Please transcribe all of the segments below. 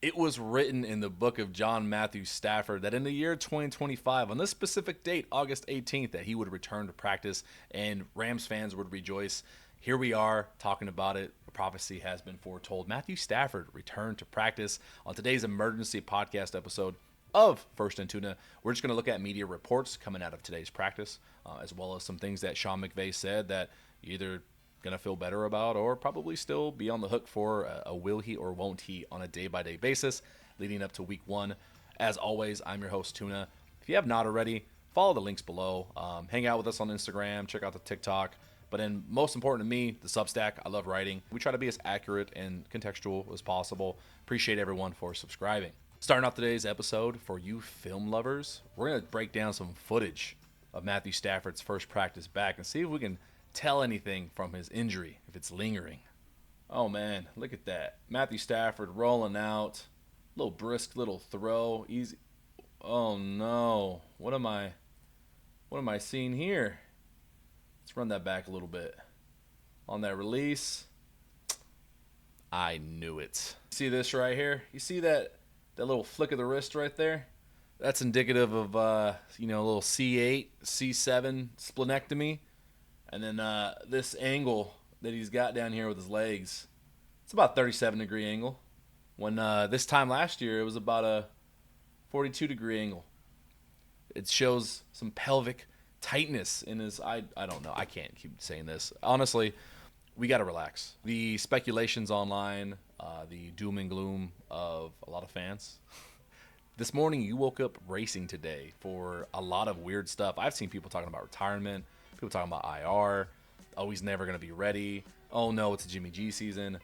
It was written in the book of John Matthew Stafford that in the year 2025, on this specific date, August 18th, that he would return to practice and Rams fans would rejoice. Here we are talking about it. A prophecy has been foretold. Matthew Stafford returned to practice on today's emergency podcast episode of First and Tuna. We're just going to look at media reports coming out of today's practice, as well as some things that Sean McVay said that either going to feel better about or probably still be on the hook for a will he or won't he on a day-by-day basis leading up to week one. As always, I'm your host, Tuna. If you have not already, follow the links below. Hang out with us on Instagram. Check out the TikTok. But then most important to me, the Substack. I love writing. We try to be as accurate and contextual as possible. Appreciate everyone for subscribing. Starting off today's episode, for you film lovers, we're going to break down some footage of Matthew Stafford's first practice back and see if we can tell anything from his injury, if it's lingering. Oh man, look at that. Matthew Stafford rolling out. Little brisk little throw. Easy. Oh no. What am I seeing here? Let's run that back a little bit. On that release. I knew it. See this right here? You see that little flick of the wrist right there? That's indicative of a little C8, C7 splenectomy. And then this angle that he's got down here with his legs, it's about 37-degree angle. When this time last year, it was about a 42-degree angle. It shows some pelvic tightness in his, I don't know. I can't keep saying this. Honestly, we got to relax. The speculations online, the doom and gloom of a lot of fans. This morning, you woke up racing today for a lot of weird stuff. I've seen people talking about retirement. People talking about IR. Oh, he's never going to be ready. Oh, no, it's a Jimmy G season.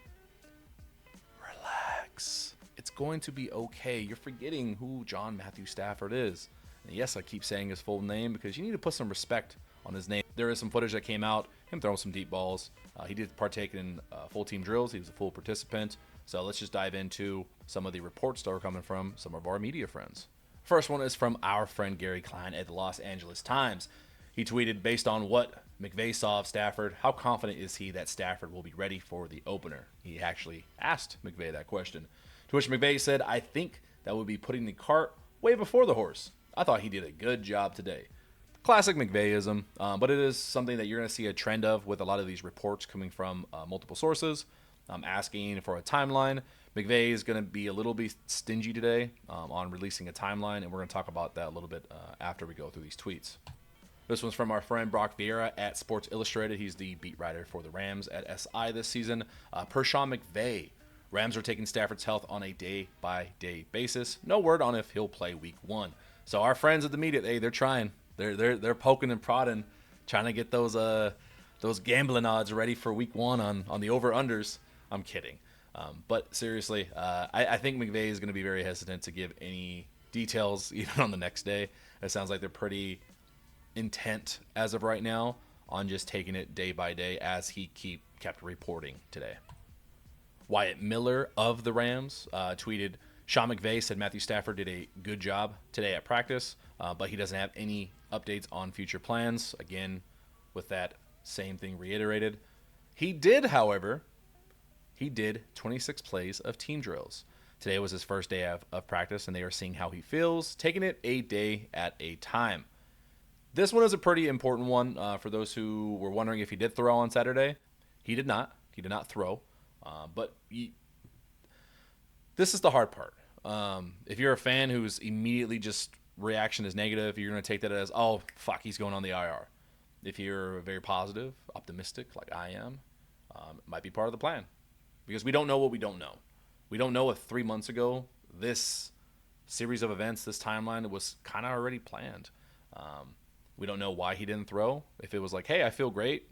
Relax. It's going to be okay. You're forgetting who John Matthew Stafford is. And yes, I keep saying his full name because you need to put some respect on his name. There is some footage that came out, him throwing some deep balls. He did partake in full team drills. He was a full participant. So let's just dive into some of the reports that are coming from some of our media friends. First one is from our friend Gary Klein at the Los Angeles Times. He tweeted, based on what McVay saw of Stafford, how confident is he that Stafford will be ready for the opener? He actually asked McVay that question. To which McVay said, I think that would be putting the cart way before the horse. I thought he did a good job today. Classic McVayism, but it is something that you're going to see a trend of with a lot of these reports coming from multiple sources. Asking for a timeline. McVay is going to be a little bit stingy today on releasing a timeline, and we're going to talk about that a little bit after we go through these tweets. This one's from our friend Brock Vieira at Sports Illustrated. He's the beat writer for the Rams at SI this season. Per Sean McVay, Rams are taking Stafford's health on a day-by-day basis. No word on if he'll play week one. So our friends at the media, they're trying. They're poking and prodding, trying to get those gambling odds ready for week one on the over-unders. I'm kidding. But seriously, I think McVay is going to be very hesitant to give any details even on the next day. It sounds like they're pretty intent as of right now on just taking it day by day as he kept reporting today. Wyatt Miller of the Rams tweeted, Sean McVay said Matthew Stafford did a good job today at practice, but he doesn't have any updates on future plans. Again, with that same thing reiterated. He did, however, 26 plays of team drills. Today was his first day of practice, and they are seeing how he feels, taking it a day at a time. This one is a pretty important one for those who were wondering if he did throw on Saturday. He did not. He did not throw. But this is the hard part. If you're a fan whose immediately just reaction is negative, you're going to take that as, oh, fuck, he's going on the IR. If you're very positive, optimistic like I am, it might be part of the plan. Because we don't know what we don't know. We don't know if 3 months ago this series of events, this timeline was kind of already planned. We don't know why he didn't throw. If it was like, hey, I feel great.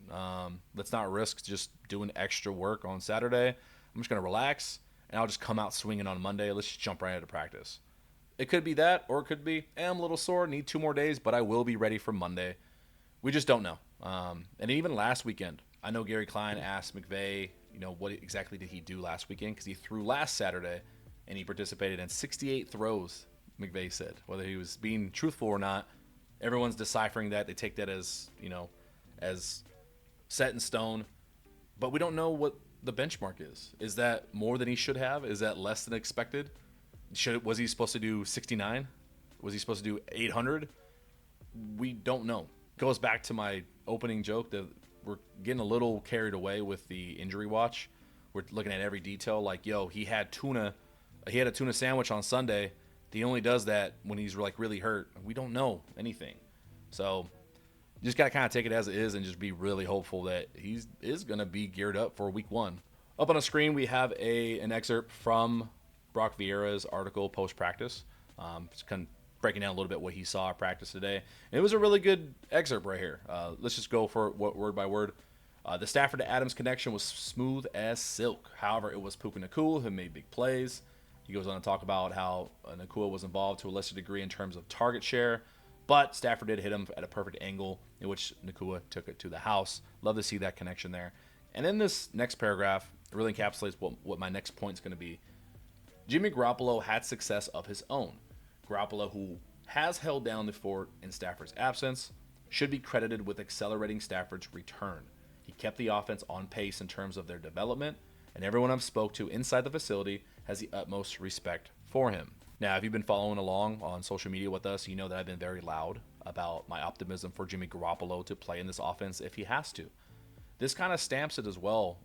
Let's not risk just doing extra work on Saturday. I'm just going to relax, and I'll just come out swinging on Monday. Let's just jump right into practice. It could be that, or it could be, I'm a little sore, need 2 more days, but I will be ready for Monday. We just don't know. And even last weekend, I know Gary Klein asked McVay, what exactly did he do last weekend? Because he threw last Saturday, and he participated in 68 throws, McVay said. Whether he was being truthful or not, everyone's deciphering that. They take that as, as set in stone. But we don't know what the benchmark is. Is that more than he should have? Is that less than expected? Was he supposed to do 69? Was he supposed to do 800? We don't know. Goes back to my opening joke that we're getting a little carried away with the injury watch. We're looking at every detail. Like, yo, he had a tuna sandwich on Sunday. He only does that when he's like really hurt. We don't know anything. So you just got to kind of take it as it is and just be really hopeful that he is going to be geared up for week one. Up on the screen, we have an excerpt from Brock Vieira's article post-practice. It's kind of breaking down a little bit what he saw at practice today. And it was a really good excerpt right here. Let's just go for it word by word. The Stafford to Adams connection was smooth as silk. However, it was Puka Nacua who made big plays. He goes on to talk about how Nacua was involved to a lesser degree in terms of target share, but Stafford did hit him at a perfect angle in which Nacua took it to the house. Love to see that connection there. And then this next paragraph really encapsulates what my next point is going to be. Jimmy Garoppolo had success of his own. Garoppolo, who has held down the fort in Stafford's absence, should be credited with accelerating Stafford's return. He kept the offense on pace in terms of their development, and everyone I've spoke to inside the facility has the utmost respect for him. Now, if you've been following along on social media with us, you know that I've been very loud about my optimism for Jimmy Garoppolo to play in this offense if he has to. This kind of stamps it as well.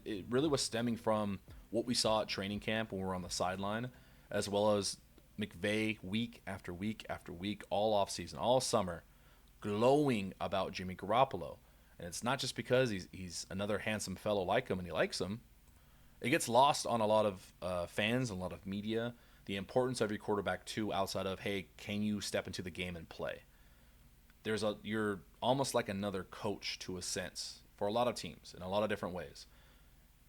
It really was stemming from what we saw at training camp when we were on the sideline, as well as McVay week after week after week, all offseason, all summer, glowing about Jimmy Garoppolo. And it's not just because he's another handsome fellow like him and he likes him. It gets lost on a lot of fans and a lot of media, the importance of your quarterback too, outside of, hey, can you step into the game and play? You're almost like another coach to a sense for a lot of teams in a lot of different ways.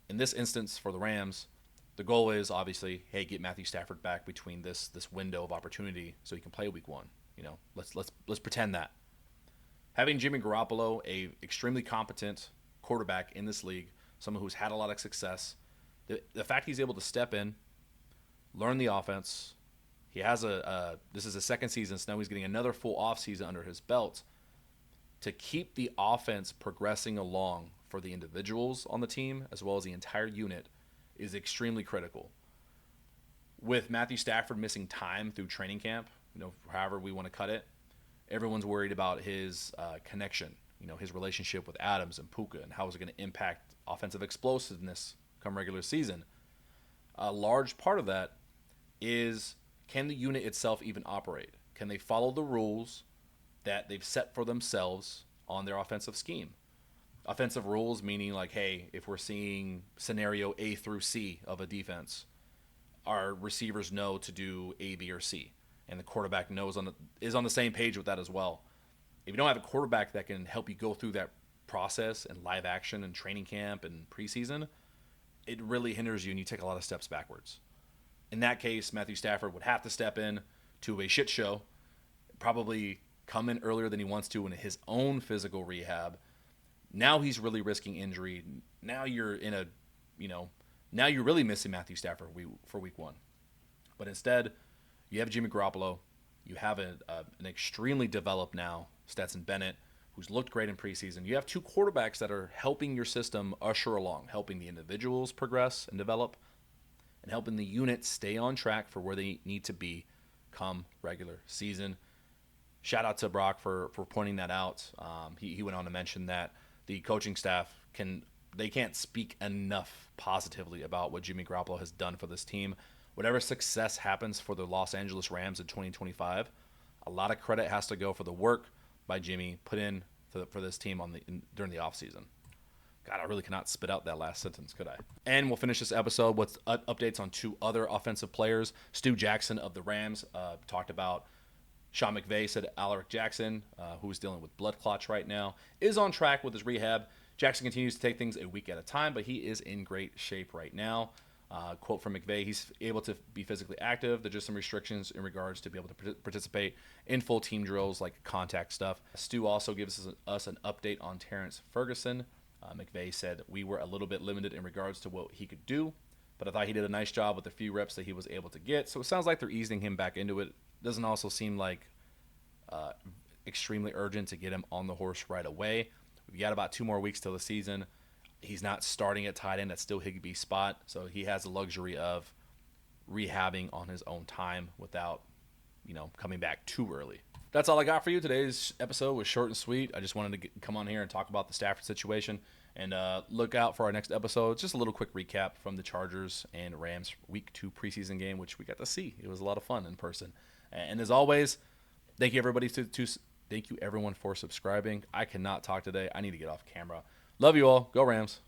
In this instance, for the Rams, the goal is obviously, hey, get Matthew Stafford back between this window of opportunity so he can play week one. You know, let's pretend that. Having Jimmy Garoppolo, a extremely competent quarterback in this league, someone who's had a lot of success, the fact he's able to step in, learn the offense, he has this is his second season, so now he's getting another full offseason under his belt to keep the offense progressing along for the individuals on the team as well as the entire unit is extremely critical. With Matthew Stafford missing time through training camp, however we want to cut it, everyone's worried about his connection, his relationship with Adams and Puka and how is it going to impact offensive explosiveness come regular season. A large part of that is, can the unit itself even operate? Can they follow the rules that they've set for themselves on their offensive scheme? Offensive rules meaning like, hey, if we're seeing scenario A through C of a defense, our receivers know to do A, B, or C, and the quarterback is on the same page with that as well. If you don't have a quarterback that can help you go through that process and live action and training camp and preseason, it really hinders you and you take a lot of steps backwards. In that case, Matthew Stafford would have to step in to a shit show, probably come in earlier than he wants to in his own physical rehab. Now he's really risking injury. Now you're now you're really missing Matthew Stafford for week one. But instead, you have Jimmy Garoppolo. You have an extremely developed now Stetson Bennett, who's looked great in preseason. You have two quarterbacks that are helping your system usher along, helping the individuals progress and develop, and helping the unit stay on track for where they need to be come regular season. Shout out to Brock for pointing that out. He went on to mention that the coaching staff can't speak enough positively about what Jimmy Garoppolo has done for this team. Whatever success happens for the Los Angeles Rams in 2025, a lot of credit has to go for the work by Jimmy put in for this team during the offseason. God, I really cannot spit out that last sentence, could I? And we'll finish this episode with updates on two other offensive players. Stu Jackson of the Rams talked about Sean McVay said Alaric Jackson, who is dealing with blood clots right now, is on track with his rehab. Jackson continues to take things a week at a time, but he is in great shape right now. Quote from McVay, he's able to be physically active. There's just some restrictions in regards to be able to participate in full team drills like contact stuff. Stu also gives us an update on Terrence Ferguson. McVay said we were a little bit limited in regards to what he could do, but I thought he did a nice job with the few reps that he was able to get. So it sounds like they're easing him back into it. Doesn't also seem like extremely urgent to get him on the horse right away. We've got about 2 more weeks till the season. He's not starting at tight end. That's still Higbee's spot. So he has the luxury of rehabbing on his own time without, coming back too early. That's all I got for you. Today's episode was short and sweet. I just wanted to come on here and talk about the Stafford situation. And look out for our next episode. Just a little quick recap from the Chargers and Rams Week 2 preseason game, which we got to see. It was a lot of fun in person. And as always, thank you everybody thank you everyone for subscribing. I cannot talk today. I need to get off camera. Love you all. Go Rams.